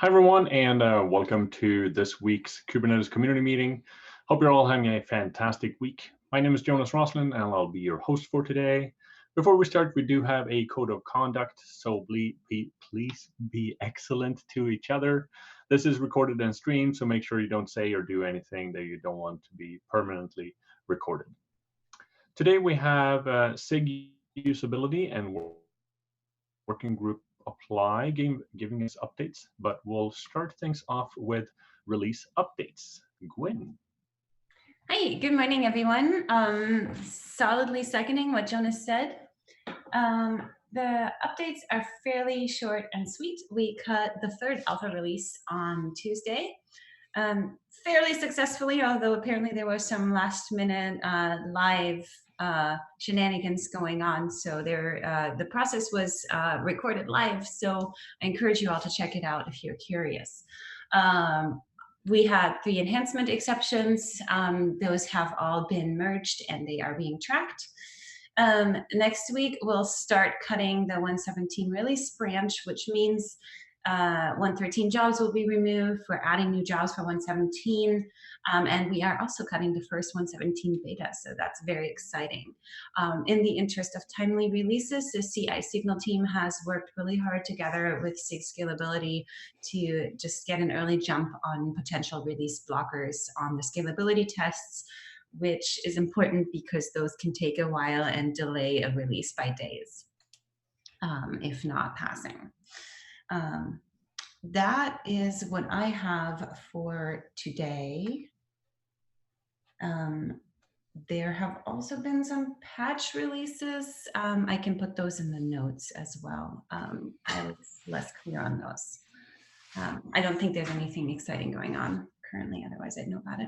Hi, everyone, and welcome to this week's Kubernetes community meeting. Hope you're all having a fantastic week. My name is Jonas Roslin, and I'll be your host for today. Before we start, we do have a code of conduct, so please be excellent to each other. This is recorded and streamed, so make sure you don't say or do anything that you don't want to be permanently recorded. Today we have SIG usability and working group apply giving us updates, but we'll start things off with release updates. Gwen. Hi, good morning, everyone. Solidly seconding what Jonas said. The updates are fairly short and sweet. We cut the third alpha release on Tuesday, fairly successfully, although apparently there was some last minute live shenanigans going on. So the process was recorded live. So I encourage you all to check it out if you're curious. We had 3 enhancement exceptions. Those have all been merged and they are being tracked. Next week, we'll start cutting the 117 release branch, which means 113 jobs will be removed. We're adding new jobs for 117, and we are also cutting the first 117 beta, so that's very exciting. In the interest of timely releases, the CI Signal team has worked really hard together with SIG Scalability to just get an early jump on potential release blockers on the scalability tests, which is important because those can take a while and delay a release by days, if not passing. That is what I have for today. There have also been some patch releases. I can put those in the notes as well. I was less clear on those. I don't think there's anything exciting going on currently, otherwise I'd know about it.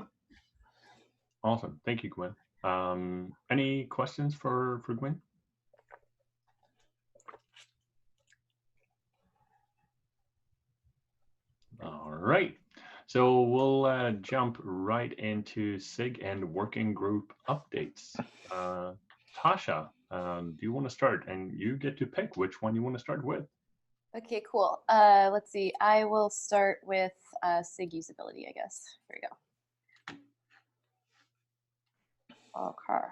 Awesome, thank you, Gwen. Any questions for Gwen? All right, so we'll jump right into SIG and working group updates. Tasha, do you want to start? And you get to pick which one you want to start with. Okay, cool. Let's see. I will start with SIG usability, I guess. Here we go. Okay.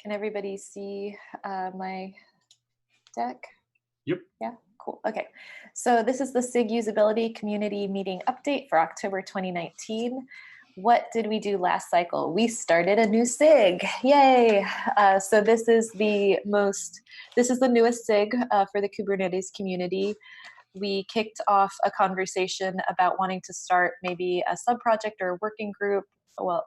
Can everybody see my deck? Yep. Yeah, cool. Okay. So this is the SIG usability community meeting update for October 2019. What did we do last cycle? We started a new SIG. Yay! So this is the newest SIG for the Kubernetes community. We kicked off a conversation about wanting to start maybe a sub-project or a working group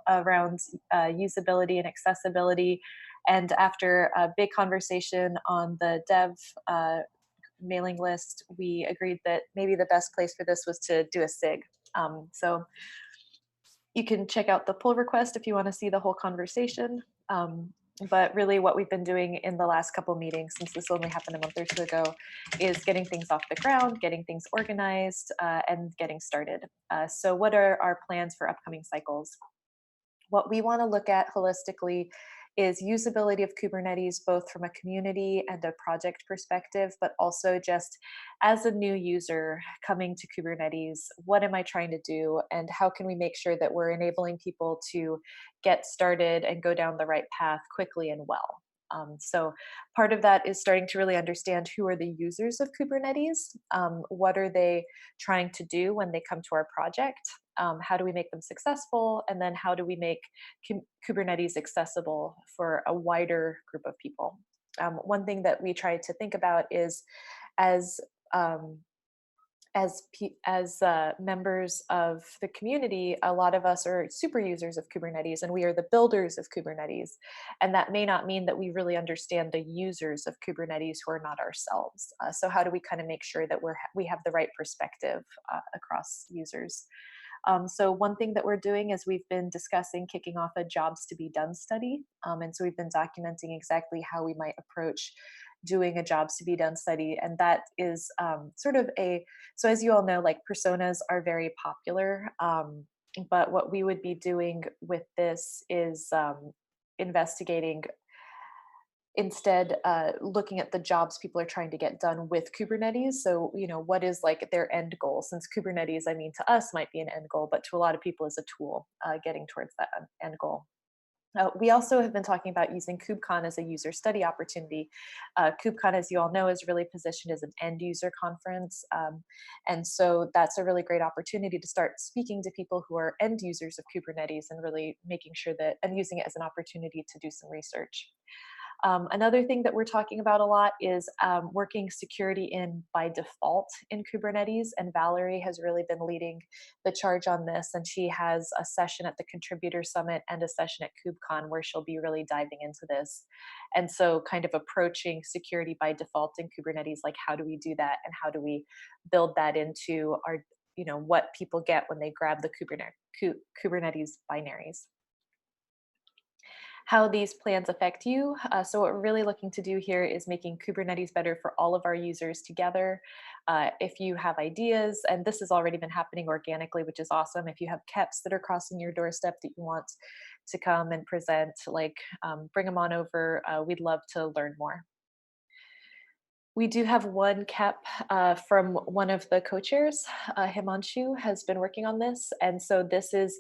around usability and accessibility. And after a big conversation on the dev mailing list, we agreed that maybe the best place for this was to do a SIG. So you can check out the pull request if you want to see the whole conversation. But really what we've been doing in the last couple meetings, since this only happened a month or 2 ago, is getting things off the ground, getting things organized, and getting started. So what are our plans for upcoming cycles? What we want to look at holistically is usability of Kubernetes, both from a community and a project perspective, but also just as a new user coming to Kubernetes, what am I trying to do? And how can we make sure that we're enabling people to get started and go down the right path quickly and well? So part of that is starting to really understand who are the users of Kubernetes, what are they trying to do when they come to our project, how do we make them successful, and then how do we make Kubernetes accessible for a wider group of people. One thing that we try to think about is as members of the community, a lot of us are super users of Kubernetes and we are the builders of Kubernetes. And that may not mean that we really understand the users of Kubernetes who are not ourselves. So how do we kind of make sure that we have the right perspective across users? So one thing that we're doing is we've been discussing kicking off a jobs to be done study. And so we've been documenting exactly how we might approach doing a jobs to be done study. And that is so as you all know, like personas are very popular. But what we would be doing with this is investigating instead looking at the jobs people are trying to get done with Kubernetes. So, what is like their end goal? Since Kubernetes, I mean, to us might be an end goal, but to a lot of people is a tool getting towards that end goal. We also have been talking about using CoopCon as a user study opportunity. CoopCon, as you all know, is really positioned as an end user conference. And so that's a really great opportunity to start speaking to people who are end users of Kubernetes and really making sure that, and using it as an opportunity to do some research. Another thing that we're talking about a lot is working security in by default in Kubernetes, and Valerie has really been leading the charge on this, and she has a session at the Contributor Summit and a session at KubeCon where she'll be really diving into this. And so kind of approaching security by default in Kubernetes, like how do we do that and how do we build that into our, what people get when they grab the Kubernetes binaries. How these plans affect you. So what we're really looking to do here is making Kubernetes better for all of our users together. If you have ideas, and this has already been happening organically, which is awesome. If you have KEPs that are crossing your doorstep that you want to come and present, bring them on over. We'd love to learn more. We do have one KEP from one of the co-chairs. Himanshu has been working on this. And so this is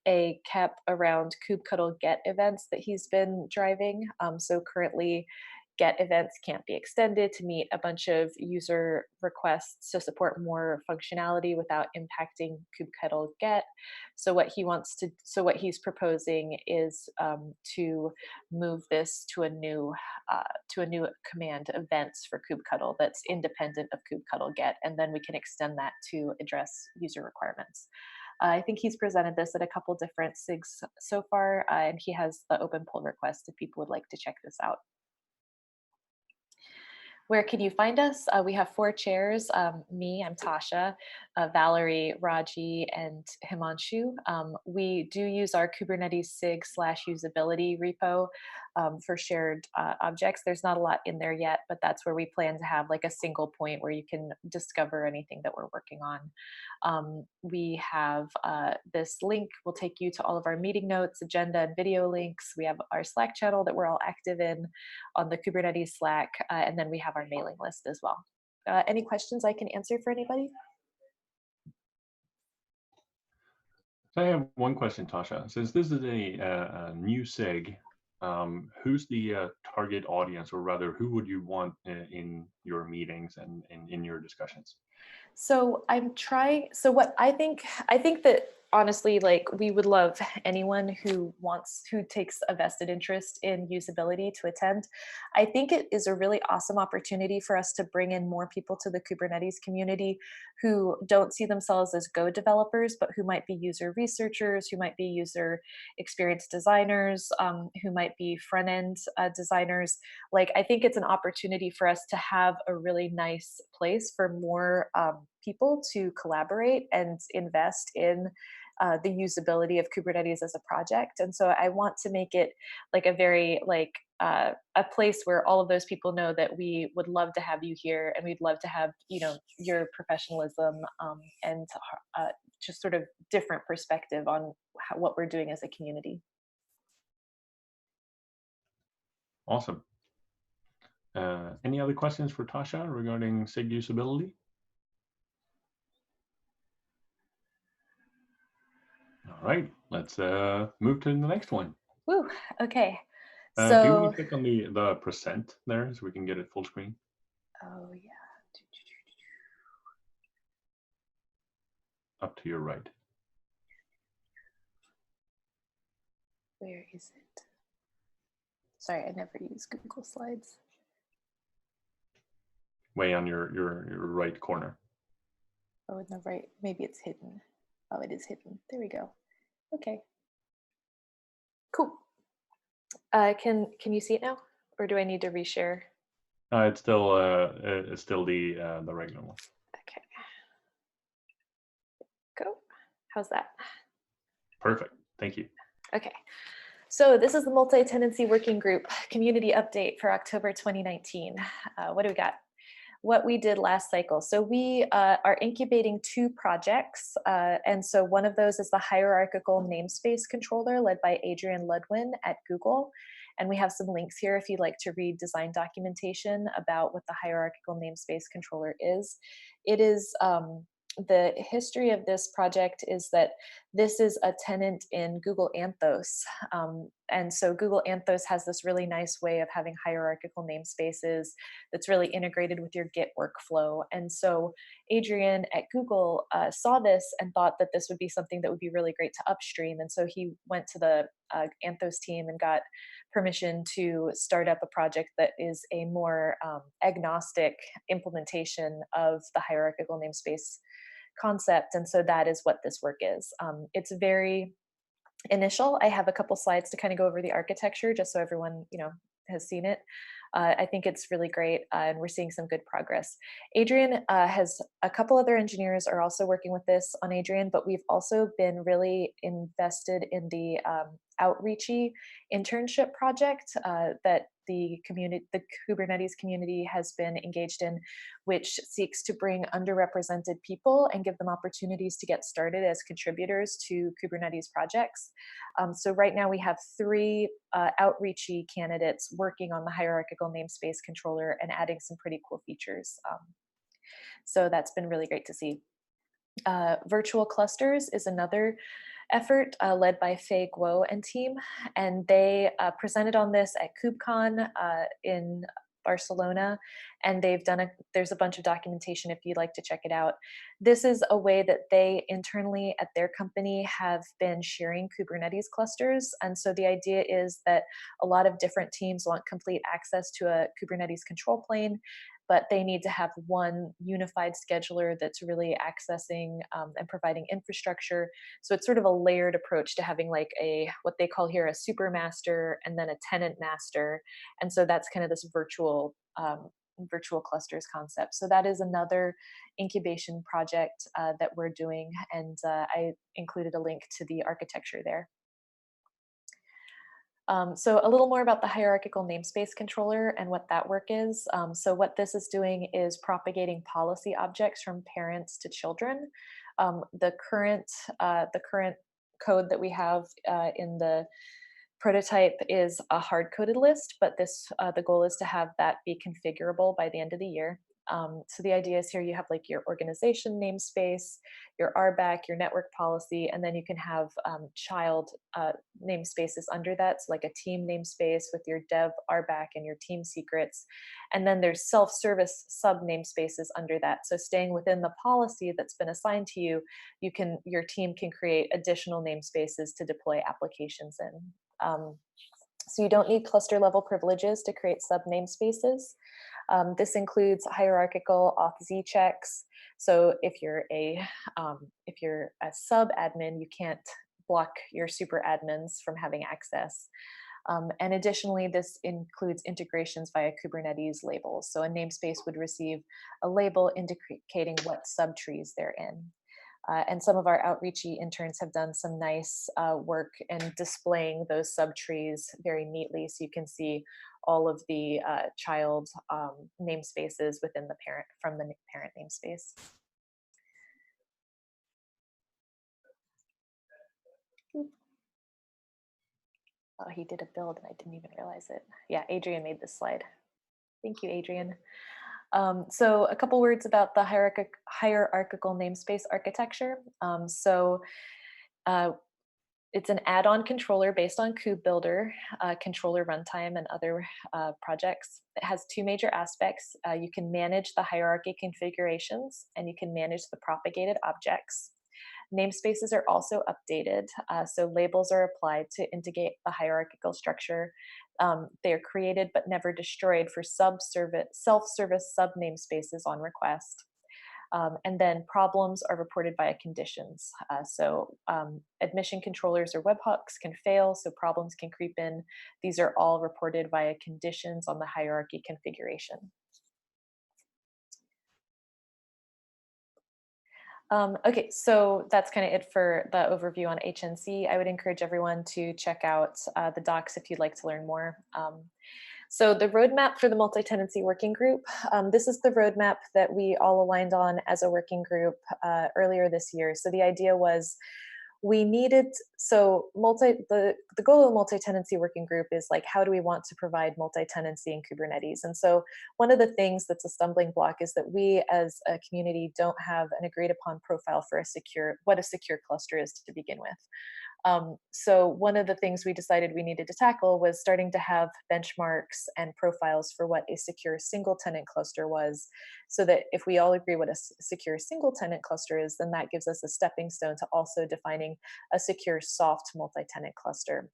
a KEP around kubectl get events that he's been driving. So currently get events can't be extended to meet a bunch of user requests to support more functionality without impacting kubectl get. So what he's proposing is to move this to a new command, events for kubectl, that's independent of kubectl get, and then we can extend that to address user requirements. I think he's presented this at a couple different SIGs so far, and he has the open pull request if people would like to check this out. Where can you find us? We have 4 chairs. Me, I'm Tasha, Valerie, Raji, and Himanshu. We do use our Kubernetes SIG/usability repo for shared objects. There's not a lot in there yet, but that's where we plan to have like a single point where you can discover anything that we're working on. We have this link will take you to all of our meeting notes, agenda, and video links. We have our Slack channel that we're all active in on the Kubernetes Slack, and then we have our mailing list as well. Any questions I can answer for anybody? So I have one question, Tasha. Since this is a new SIG, who's the target audience, or rather, who would you want in your meetings and in your discussions? So what I think that honestly, like, we would love anyone who takes a vested interest in usability to attend. I think it is a really awesome opportunity for us to bring in more people to the Kubernetes community who don't see themselves as Go developers, but who might be user researchers, who might be user experience designers, who might be front-end designers. Like, I think it's an opportunity for us to have a really nice place for more people to collaborate and invest in the usability of Kubernetes as a project. And so I want to make it like a very a place where all of those people know that we would love to have you here, and we'd love to have your professionalism and just sort of different perspective on what we're doing as a community. Awesome. Any other questions for Tasha regarding SIG usability? All right, let's move to the next one. Woo, okay. Do you want to click on the percent there so we can get it full screen? Oh yeah. Up to your right. Where is it? Sorry, I never use Google Slides. Way on your right corner. Oh, in the right, maybe it's hidden. Oh, it is hidden. There we go. Okay. Cool. Can you see it now, or do I need to reshare? It's still the regular one. Okay. Go. How's that? Perfect. Thank you. Okay. So this is the Multitenancy Working Group Community Update for October 2019. What do we got? What we did last cycle. So we are incubating 2 projects. And so one of those is the hierarchical namespace controller led by Adrian Ludwin at Google. And we have some links here if you'd like to read design documentation about what the hierarchical namespace controller is. It is, the history of this project is that this is a tenant in Google Anthos. And so Google Anthos has this really nice way of having hierarchical namespaces that's really integrated with your Git workflow. And so Adrian at Google saw this and thought that this would be something that would be really great to upstream. And so he went to the Anthos team and got permission to start up a project that is a more agnostic implementation of the hierarchical namespace concept. And so that is what this work is. It's very initial. I have a couple slides to kind of go over the architecture just so everyone, has seen it. I think it's really great, and we're seeing some good progress. Adrian has a couple other engineers are also working with this on Adrian, but we've also been really invested in the outreachy internship project that the Kubernetes community has been engaged in, which seeks to bring underrepresented people and give them opportunities to get started as contributors to Kubernetes projects. So right now we have 3 outreachy candidates working on the hierarchical namespace controller and adding some pretty cool features. So that's been really great to see. Virtual clusters is another effort led by Faye Guo and team, and they presented on this at CoopCon in Barcelona, and there's a bunch of documentation if you'd like to check it out. This is a way that they internally at their company have been sharing Kubernetes clusters, and so the idea is that a lot of different teams want complete access to a Kubernetes control plane, but they need to have one unified scheduler that's really accessing and providing infrastructure. So it's sort of a layered approach to having like what they call here a super master and then a tenant master. And so that's kind of this virtual clusters concept. So that is another incubation project that we're doing. And I included a link to the architecture there. So a little more about the hierarchical namespace controller and what that work is. So what this is doing is propagating policy objects from parents to children. The current code that we have in the prototype is a hard-coded list, but the goal is to have that be configurable by the end of the year. So the idea is here you have like your organization namespace, your RBAC, your network policy, and then you can have child namespaces under that. So like a team namespace with your dev RBAC and your team secrets. And then there's self-service sub namespaces under that. So staying within the policy that's been assigned to you, your team can create additional namespaces to deploy applications in. So you don't need cluster level privileges to create sub namespaces. This includes hierarchical auth-z checks. So if you're a sub admin, you can't block your super admins from having access. And additionally, this includes integrations via Kubernetes labels. So a namespace would receive a label indicating what subtrees they're in. And some of our outreachy interns have done some nice work in displaying those subtrees very neatly, so you can see all of the child namespaces within the parent from the parent namespace. Oh, he did a build and I didn't even realize it. Yeah, Adrian made this slide. Thank you, Adrian. So a couple words about the hierarchical namespace architecture. It's an add-on controller based on KubeBuilder, controller runtime, and other projects. It has 2 major aspects. You can manage the hierarchy configurations, and you can manage the propagated objects. Namespaces are also updated, so labels are applied to indicate the hierarchical structure. They are created but never destroyed for self-service sub namespaces on request. And then problems are reported via conditions. Admission controllers or webhooks can fail, so problems can creep in. These are all reported via conditions on the hierarchy configuration. Okay, so that's kind of it for the overview on HNC. I would encourage everyone to check out the docs if you'd like to learn more. So the roadmap for the multi-tenancy working group, this is the roadmap that we all aligned on as a working group earlier this year. So the idea was we needed, so the goal of multi-tenancy working group is like, how do we want to provide multi-tenancy in Kubernetes? And so one of the things that's a stumbling block is that we as a community don't have an agreed upon profile for what a secure cluster is to begin with. So one of the things we decided we needed to tackle was starting to have benchmarks and profiles for what a secure single tenant cluster was, so that if we all agree what a secure single tenant cluster is, then that gives us a stepping stone to also defining a secure soft multi-tenant cluster.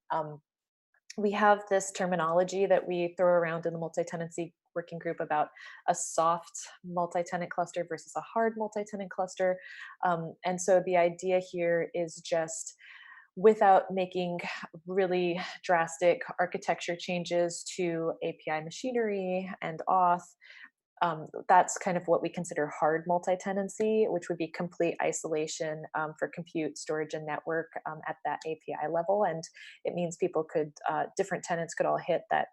We have this terminology that we throw around in the multi-tenancy working group about a soft multi-tenant cluster versus a hard multi-tenant cluster. And so the idea here is just, without making really drastic architecture changes to API machinery and auth, that's kind of what we consider hard multi-tenancy, which would be complete isolation for compute, storage, and network at that API level. And it means people could, different tenants could all hit that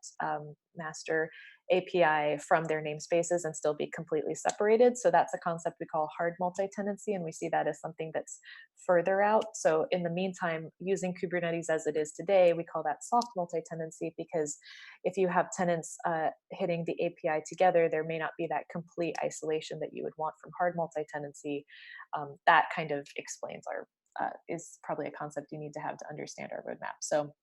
master API from their namespaces and still be completely separated. So that's a concept we call hard multi-tenancy, and we see that as something that's further out. So in the meantime, using Kubernetes as it is today, we call that soft multi-tenancy, because if you have tenants hitting the API together, there may not be that complete isolation that you would want from hard multi-tenancy. That kind of explains is probably a concept you need to have to understand our roadmap. So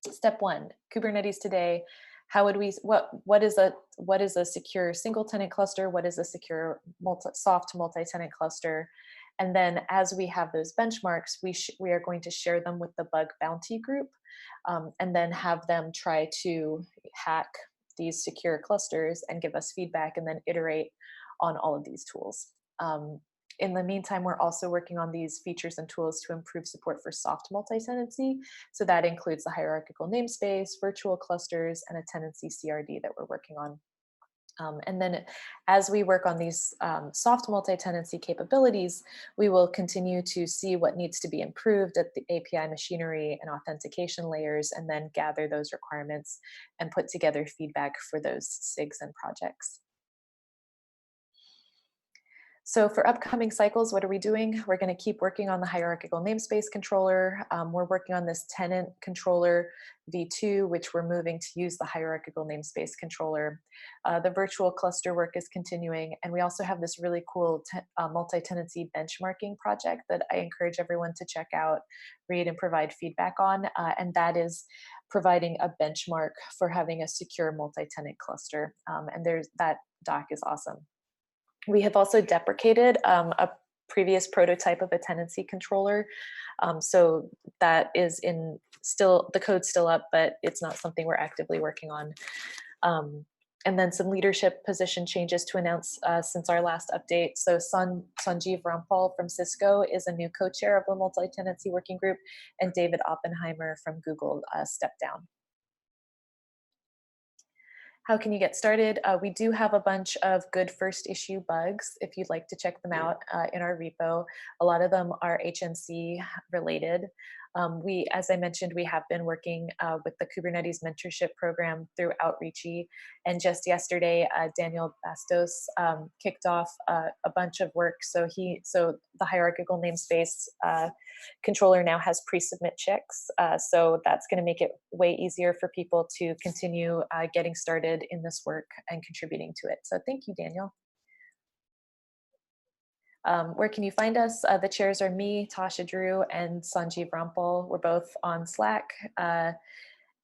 step one, Kubernetes today. How would we, what is a secure single tenant cluster? What is a secure soft multi-tenant cluster? And then as we have those benchmarks, we are going to share them with the bug bounty group, and then have them try to hack these secure clusters and give us feedback, and then iterate on all of these tools. In the meantime, we're also working on these features and tools to improve support for soft multi-tenancy. So that includes the hierarchical namespace, virtual clusters, and a tenancy CRD that we're working on. And then as we work on these soft multi-tenancy capabilities, we will continue to see what needs to be improved at the API machinery and authentication layers, and then gather those requirements and put together feedback for those SIGs and projects. So for upcoming cycles, what are we doing? We're going to keep working on the hierarchical namespace controller. We're working on this tenant controller v2, which we're moving to use the hierarchical namespace controller. The virtual cluster work is continuing, and we also have this really cool multi-tenancy benchmarking project that I encourage everyone to check out, read, and provide feedback on, and that is providing a benchmark for having a secure multi-tenant cluster, and that doc is awesome. We have also deprecated a previous prototype of a tenancy controller. So that is the code's still up, but it's not something we're actively working on. And then some leadership position changes to announce since our last update. So Sanjeev Rampal from Cisco is a new co-chair of the multi-tenancy working group, and David Oppenheimer from Google stepped down. How can you get started? We do have a bunch of good first issue bugs if you'd like to check them out in our repo. A lot of them are HNC related. As I mentioned, we have been working with the Kubernetes mentorship program through Outreachy, and just yesterday, Daniel Bastos kicked off a bunch of work. So the hierarchical namespace controller now has pre-submit checks. So that's going to make it way easier for people to continue getting started in this work and contributing to it. So thank you, Daniel. Where can you find us? The chairs are me, Tasha Drew, and Sanjeev Rampal. We're both on Slack.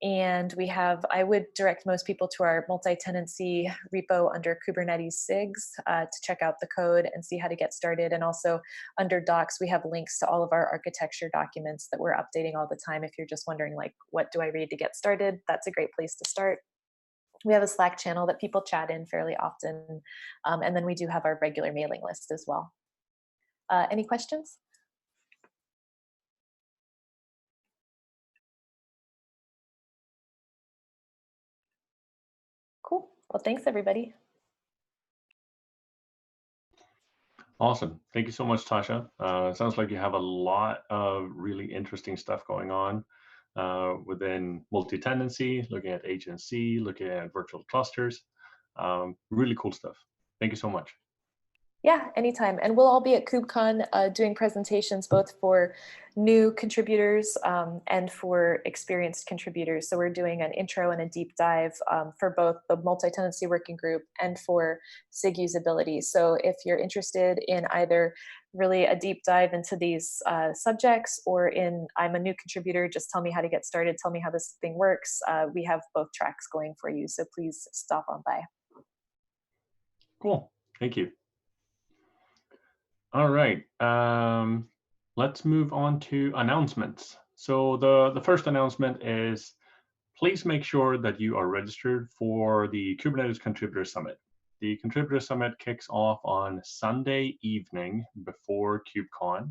And I would direct most people to our multi-tenancy repo under Kubernetes SIGs to check out the code and see how to get started. And also under docs, we have links to all of our architecture documents that we're updating all the time. If you're just wondering, like, what do I read to get started? That's a great place to start. We have a Slack channel that people chat in fairly often. And then we do have our regular mailing list as well. Any questions? Cool. Well, thanks, everybody. Awesome. Thank you so much, Tasha. It sounds like you have a lot of really interesting stuff going on within multi-tenancy, looking at HNC, looking at virtual clusters. Really cool stuff. Thank you so much. Yeah, anytime. And we'll all be at CoopCon doing presentations both for new contributors and for experienced contributors. So we're doing an intro and a deep dive for both the multi-tenancy working group and for SIG usability. So if you're interested in either really a deep dive into these subjects or in I'm a new contributor, just tell me how to get started, tell me how this thing works. We have both tracks going for you. So please stop on by. Cool, thank you. All right, let's move on to announcements. So the first announcement is, please make sure that you are registered for the Kubernetes Contributor Summit. The Contributor Summit kicks off on Sunday evening before KubeCon,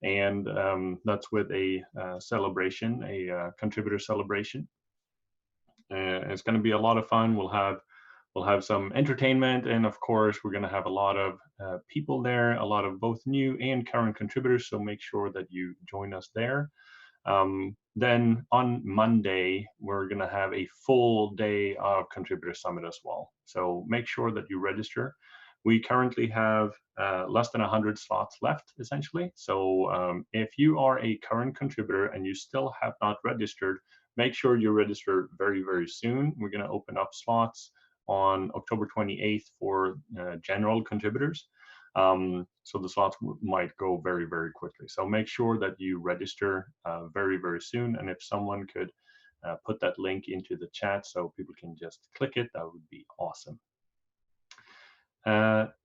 and that's with a celebration, a contributor celebration. It's going to be a lot of fun. We'll have some entertainment, and of course, we're going to have a lot of people there, a lot of both new and current contributors, so make sure that you join us there. Then on Monday, we're going to have a full day of Contributor Summit as well. So make sure that you register. We currently have less than 100 slots left, essentially. So if you are a current contributor and you still have not registered, make sure you register very, very soon. We're going to open up slots on October 28th for general contributors. So the slots might go very, very quickly. So make sure that you register very, very soon. And if someone could put that link into the chat so people can just click it, that would be awesome.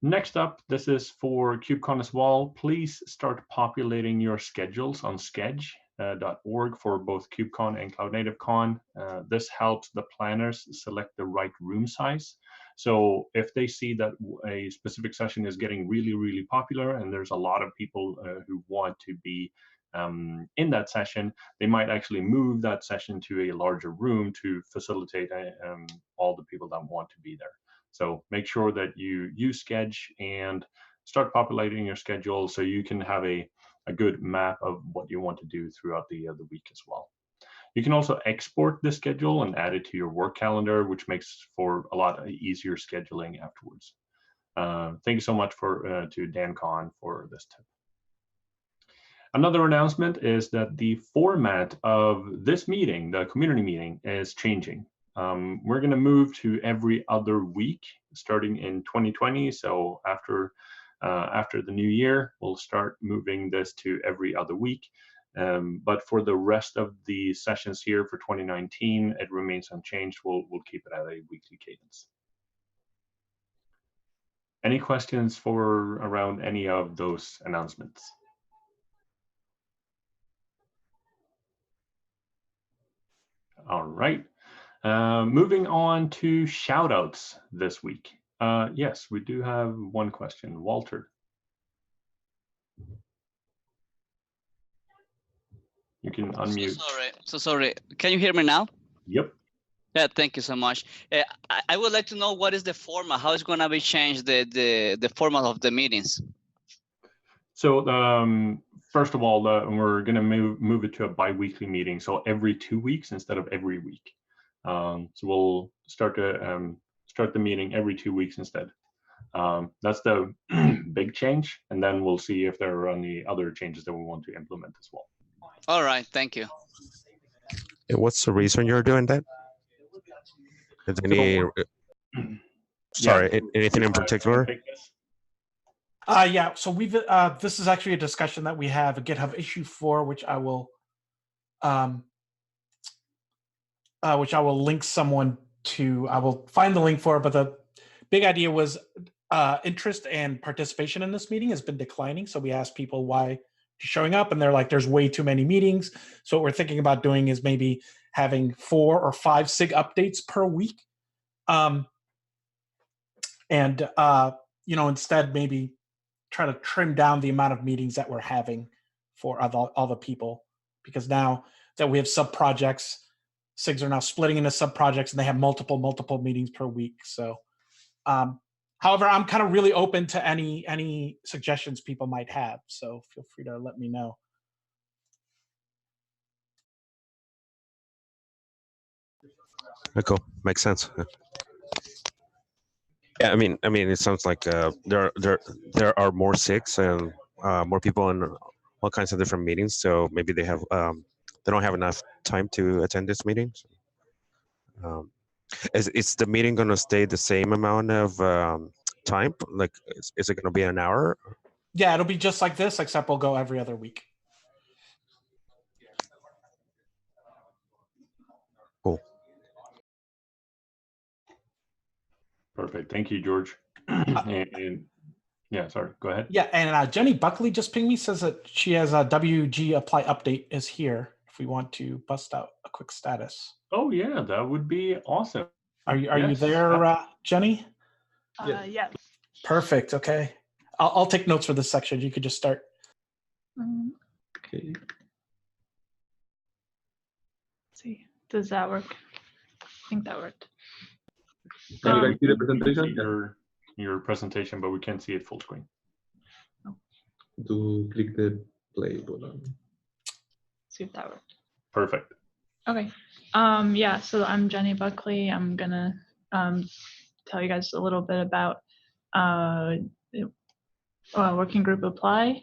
Next up, this is for KubeCon as well. Please start populating your schedules on Schedge.org for both KubeCon and Cloud Native Con. This helps the planners select the right room size. So if they see that a specific session is getting really, really popular and there's a lot of people who want to be in that session, they might actually move that session to a larger room to facilitate all the people that want to be there. So make sure that you use Schedge and start populating your schedule so you can have a good map of what you want to do throughout the week as well. You can also export the schedule and add it to your work calendar, which makes for a lot easier scheduling afterwards. Thank you so much to Dan Kahn for this tip. Another announcement is that the format of this meeting, the community meeting, is changing. We're going to move to every other week starting in 2020. So after the new year, we'll start moving this to every other week. But for the rest of the sessions here for 2019, it remains unchanged. We'll keep it at a weekly cadence. Any questions around any of those announcements? All right. Moving on to shoutouts this week. Yes, we do have one question. Walter. You can unmute. So sorry. Can you hear me now? Yep. Yeah, thank you so much. I would like to know what is the format, how is going to be changed, the format of the meetings? So first of all, we're going to move it to a bi-weekly meeting, so every 2 weeks instead of every week. So we'll start the meeting every 2 weeks instead. That's the big change, and then we'll see if there are any other changes that we want to implement as well. All right, thank you. What's the reason you're doing that? Is any, anything in particular? Yeah, so we've this is actually a discussion that we have a GitHub issue for, which I will link someone to. I will find the link for, but the big idea was interest and participation in this meeting has been declining. So we asked people why showing up, and they're like, there's way too many meetings. So what we're thinking about doing is maybe having 4 or 5 SIG updates per week. Instead maybe try to trim down the amount of meetings that we're having for all the people, because now that we have sub-projects, SIGs are now splitting into sub-projects and they have multiple meetings per week. So, however, I'm kind of really open to any suggestions people might have. So feel free to let me know. Cool, makes sense. Yeah, I mean, it sounds like there are more SIGs and more people in all kinds of different meetings. So maybe they don't have enough time to attend this meeting. Um, is the meeting going to stay the same amount of time? Like, is it going to be an hour? Yeah, it'll be just like this, except we'll go every other week. Cool. Perfect. Thank you, George. and yeah, sorry, go ahead. Yeah, and Jenny Buckley just pinged me, says that she has a WG Apply update is here. If we want to bust out a quick status. Oh yeah, that would be awesome. Are you Yes. there, Jenny? Yes. Perfect. Okay, I'll take notes for this section. You could just start. Okay. Let's see, does that work? I think that worked. Can you guys see the We can see presentation? your presentation, but we can't see it full screen. To click the play button. See if that worked. Perfect. Okay. Yeah, so I'm Jenny Buckley. I'm gonna tell you guys a little bit about Working Group Apply,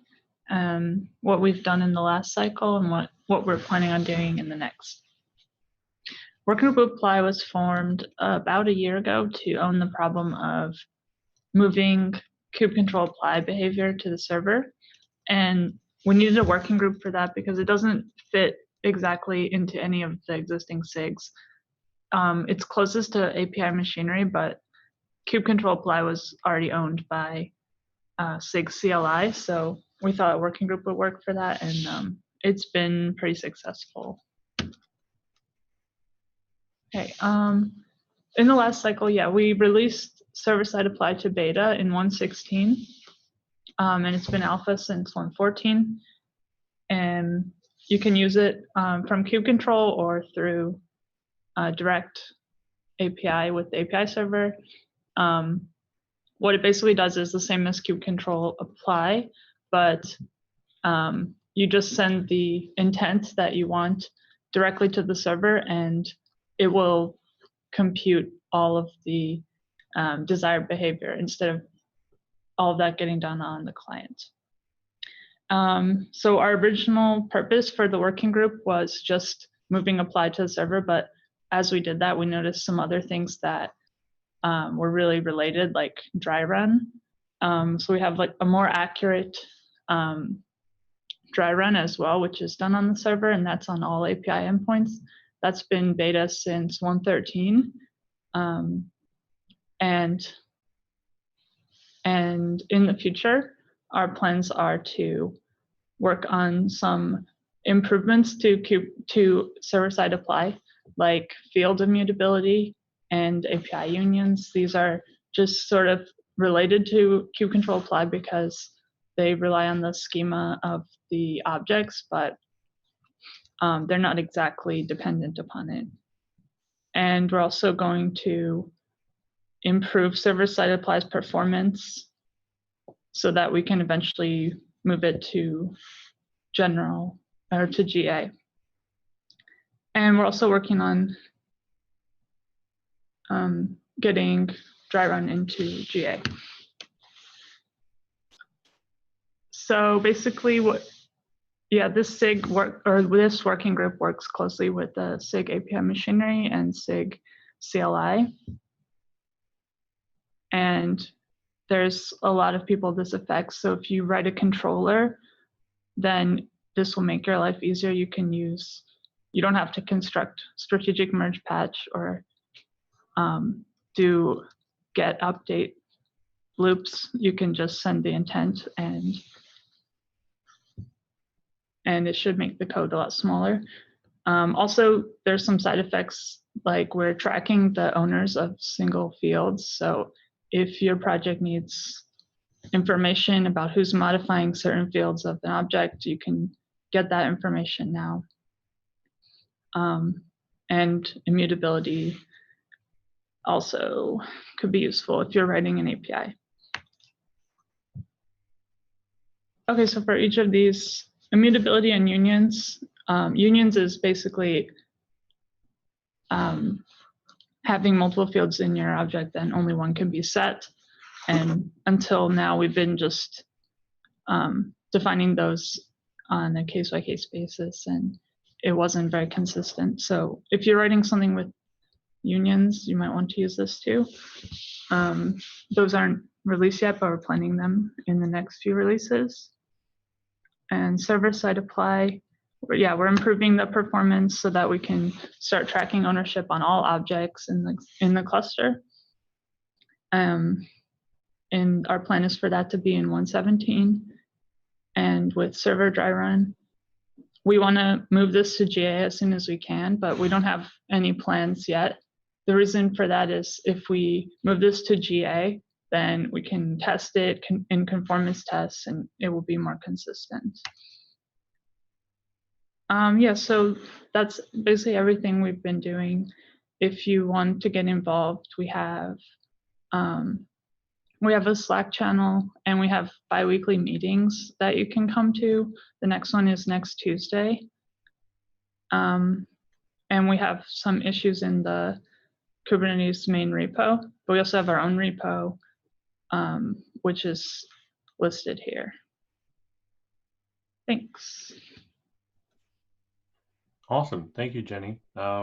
what we've done in the last cycle, and what we're planning on doing in the next. Working Group Apply was formed about a year ago to own the problem of moving kube-control apply behavior to the server. And we needed a working group for that because it doesn't fit exactly into any of the existing SIGs. It's closest to API machinery, but kube-control apply was already owned by SIG CLI, so we thought a working group would work for that, and it's been pretty successful. Okay, in the last cycle, yeah, we released Serverside Apply to beta in 1.16, and it's been alpha since 1.14, and you can use it from kube-control or through direct API with the API server. What it basically does is the same as kube-control apply, but you just send the intent that you want directly to the server, and it will compute all of the desired behavior instead of all of that getting done on the client. So our original purpose for the working group was just moving apply to the server, but as we did that, we noticed some other things that were really related, like dry run. So we have like a more accurate dry run as well, which is done on the server, and that's on all API endpoints. That's been beta since 1.13. And in the future, our plans are to work on some improvements to server-side apply, like field immutability and API unions. These are just sort of related to kube-control apply because they rely on the schema of the objects, but they're not exactly dependent upon it. And we're also going to improve server-side apply's performance so that we can eventually move it to general or to GA. And we're also working on getting dry run into GA. So basically this SIG this working group works closely with the SIG API machinery and SIG CLI. And there's a lot of people this affects. So if you write a controller, then this will make your life easier. You don't have to construct strategic merge patch or do get update loops. You can just send the intent and it should make the code a lot smaller. Also, there's some side effects, like we're tracking the owners of single fields. So if your project needs information about who's modifying certain fields of an object, you can get that information now. And immutability also could be useful if you're writing an API. Okay, so for each of these, immutability and unions, unions is basically having multiple fields in your object, then only one can be set. And until now, we've been just defining those on a case-by-case basis, and it wasn't very consistent. So if you're writing something with unions, you might want to use this too. Those aren't released yet, but we're planning them in the next few releases. And server-side apply, we're improving the performance so that we can start tracking ownership on all objects in the cluster. And our plan is for that to be in 1.17. And with server dry run, we want to move this to GA as soon as we can, but we don't have any plans yet. The reason for that is if we move this to GA, then we can test it in conformance tests and it will be more consistent. So that's basically everything we've been doing. If you want to get involved, we have a Slack channel and we have bi-weekly meetings that you can come to. The next one is next Tuesday. And we have some issues in the Kubernetes main repo, but we also have our own repo, which is listed here. Thanks. Awesome. Thank you, Jenny.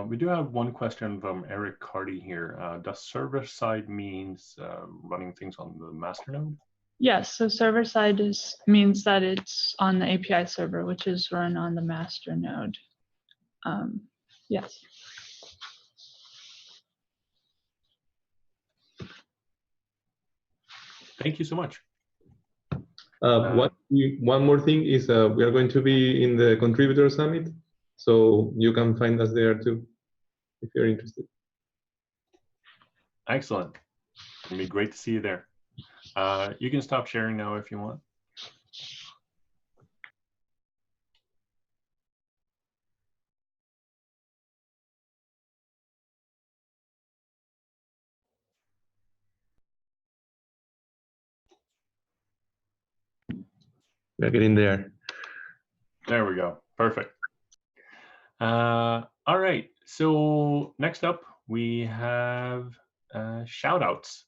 We do have one question from Eric Carty here. Does server side means running things on the master node? Yes, so server side means that it's on the API server, which is run on the master node. Yes. Thank you so much. One more thing is we are going to be in the Contributor Summit, so you can find us there too, if you're interested. Excellent. It'll be great to see you there. You can stop sharing now if you want. We're getting there. There we go. Perfect. All right. So next up, we have shoutouts.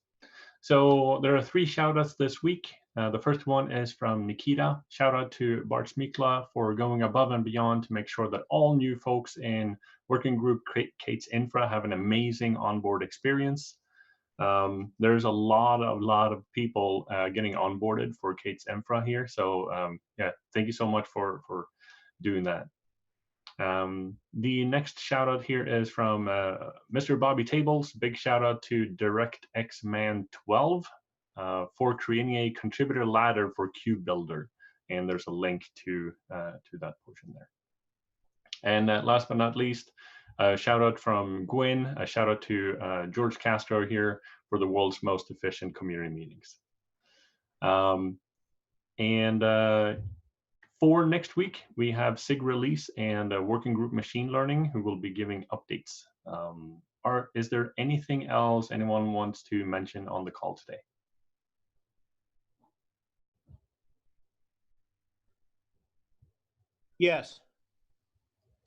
So there are 3 shoutouts this week. The first one is from Nikita. Shout out to Bart Smikla for going above and beyond to make sure that all new folks in working group Kate's Infra have an amazing onboard experience. There's a lot of people getting onboarded for Kate's Infra here. So yeah, thank you so much for doing that. The next shout out here is from Mr. Bobby Tables. Big shout out to DirectXman12 for creating a contributor ladder for KubeBuilder. And there's a link to that portion there. And last but not least, a shout out from Gwyn, a shout out to George Castro here for the world's most efficient community meetings. For next week, we have SIG release and working group machine learning who will be giving updates. Is there anything else anyone wants to mention on the call today? Yes.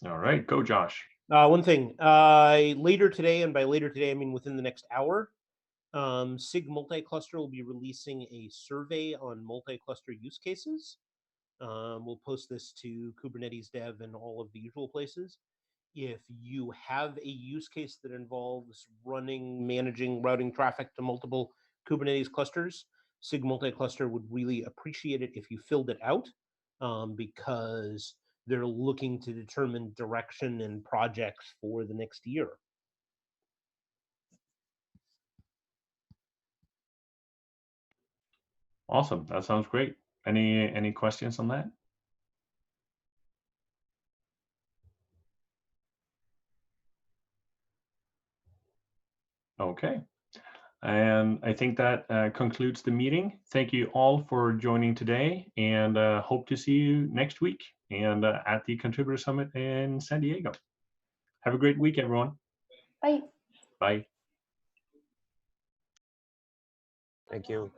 All right, go Josh. One thing, later today, and by later today, I mean within the next hour, SIG Multi-Cluster will be releasing a survey on multi-cluster use cases. We'll post this to Kubernetes Dev and all of the usual places. If you have a use case that involves managing, routing traffic to multiple Kubernetes clusters, SIG Multi-Cluster would really appreciate it if you filled it out, because they're looking to determine direction and projects for the next year. Awesome, that sounds great. Any questions on that? Okay, and I think that concludes the meeting. Thank you all for joining today, and hope to see you next week and at the Contributor Summit in San Diego. Have a great week, everyone. Bye. Bye. Thank you.